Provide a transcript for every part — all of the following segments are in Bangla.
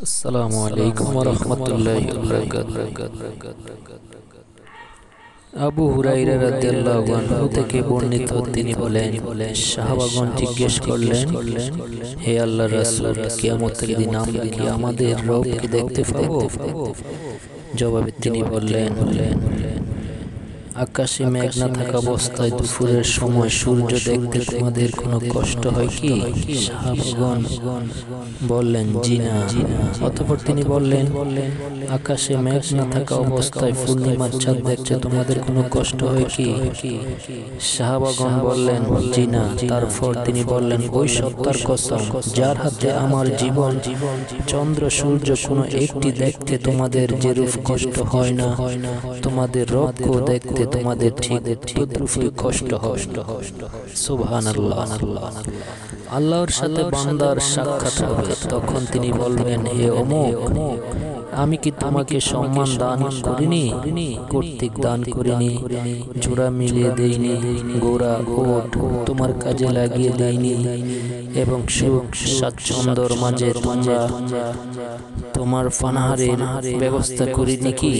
আসসালামু আলাইকুম ওয়া রাহমাতুল্লাহি ওয়া বারাকাতুহু। আবু হুরায়রা রাদিয়াল্লাহু আনহু থেকে বর্ণিত, তিনি বলেন, সাহাবাগণ জিজ্ঞেস করলেন, হে আল্লাহর রাসূল, কিয়ামতের দিন আমরা কি আমাদের রবকে দেখতে পাবো? জবাবে তিনি বললেন, আকাশে মেঘ না থাকা অবস্থায় দুপুরের সময় সূর্য দেখতে তোমাদের কোনো কষ্ট হয় কি? সাহাবাগণ বললেন, জি না। অতঃপর তিনি বললেন, আকাশে মেঘ না থাকা অবস্থায় পূর্ণিমার চাঁদ দেখতে তোমাদের কোনো কষ্ট হয় কি? সাহাবাগণ বললেন, জি না। তারপর তিনি বললেন, ওই সত্তার কসম যার হাতে আমার জীবন, চন্দ্র সূর্য কোনো একটি দেখতে তোমাদের যেরূপ কষ্ট হয় না, তোমাদের রবকেও দেখতে তোমাদের ঠিক তদ্রূপই কষ্ট হয়। সুবহানাল্লাহ। আল্লাহর সাথে বান্দার সাক্ষাৎ হবে, তখন তিনি বলবেন, হে অমুক, আমি কি তোমাকে সম্মান দান করিনি, কর্তৃক দান করিনি, জোড়া মিলিয়ে দেইনি, গোড়া ওট তোমার কাজে লাগিয়ে দেইনি, এবং সুখ স্বাচ্ছন্দ্যর মাঝে তোমার পানাহারের ব্যবস্থা করিনি কি?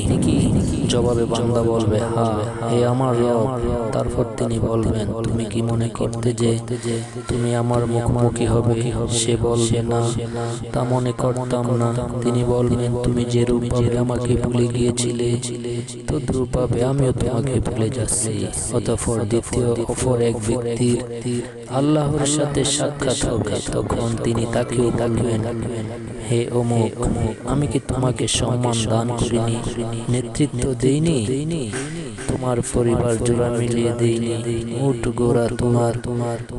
জবাবে বান্দা বলবে, হ্যাঁ হে আমার রব। তারপর তিনি বলবেন, তুমি কি মনে করতে যে তুমি আমার মুখোমুখি হবে? সে বলবে, না, তা মনে করতাম না। তিনি বলবেন, তুমি যে রূপভাবে আমাকে ভুলে গিয়েছিলে তদ্রূপভাবে আমিও তোমাকে ভুলে যাচ্ছি। অতঃপর দ্বিতীয় অপর এক ব্যক্তির আল্লাহর সাথে সাক্ষাৎ হবে, তখন তিনি তাকেও বলবেন, হে অমুক, আমি কি তোমাকে সম্মান দান করিনি, নেতৃত্ব দেইনি, তোমার পরিবার জোড়া মিলিয়ে দেইনি, উট গোড়া তোমার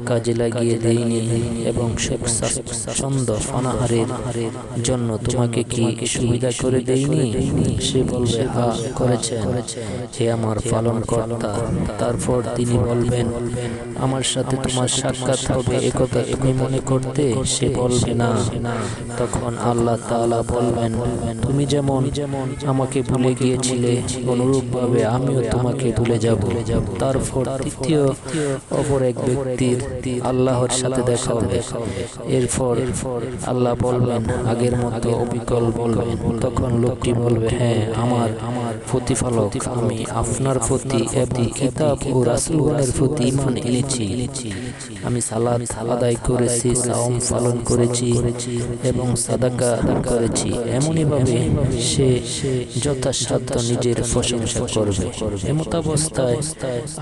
কাজে লাগিয়ে দেইনি, এবং সুখ স্বাচ্ছন্দ্য পানাহারের জন্য তোমাকে কি সুবিধা করে দেইনি? সে বলবে, হ্যাঁ করেছেন, হে আমার পালনকর্তা। তারপর তিনি বলবেন, আমার সাথে তোমার সাক্ষাৎ হবে একথা তুমি মনে করতে? সে বলবে, না। তখন আল্লাহ তাআলা বলবেন, তুমি যেমন আমাকে ভুলে গিয়েছিলে অনুরূপভাবে আমিও তোমাকে ভুলে যাব। তারপর তৃতীয় অপর এক ব্যক্তির আল্লাহর সাথে দেখা হবে। এরপর আল্লাহ বলবেন, আগের মতো অবিকল বলবেন। তখন লোকটি বলবে, হ্যাঁ আমার প্রতিপালক, আমি আপনার প্রতি এবং কিতাব ও রাসূলগণের প্রতি ঈমান এনেছি। আমি সালাত আদায় করেছি, সাওম পালন করেছি এবং সাদাকা করেছি। এমনইভাবে সে যথাসাধ্য নিজের প্রশংসা করবে। এমতাবস্থায়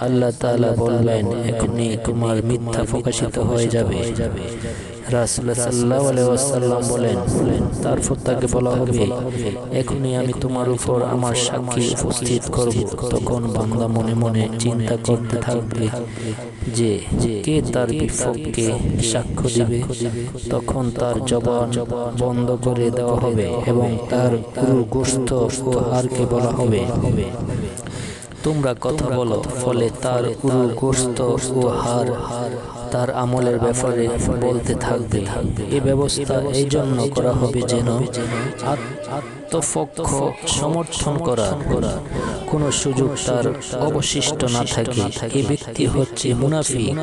আল্লাহ তাআলা বলবেন, এখনই তোমার মিথ্যা প্রকাশিত হয়ে যাবে। রাসূলুল্লাহ সাল্লাল্লাহু আলাইহি ওয়াসাল্লাম বলেন, তারপর তাকে বলা হবে, এখনই আমি তোমার উপর আমার সাক্ষী উপস্থিত করব। তখন বান্দা মনে মনে চিন্তা করতে থাকবে যে কে তার বিপক্ষে সাক্ষ্য দিবে। তখন তার জবান বন্ধ করে দেওয়া হবে এবং তার পুরো গোশত ও হাড়কে বলা হবে, তোমরা কথা বলো। ফলে তার পুরো গোশত ও হাড় তার আমলের ব্যাপারে বলতে থাকবে। এই ব্যবস্থা এই জন্য করা হবে যেন আত্মপক্ষ সমর্থন করার কোনো সুযোগ তার অবশিষ্ট না থাকে। এই ব্যক্তি হচ্ছে মুনাফিক,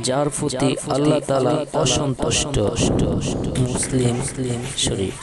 যার প্রতি আল্লাহ তাআলা অসন্তুষ্ট। মুসলিম শরীফ।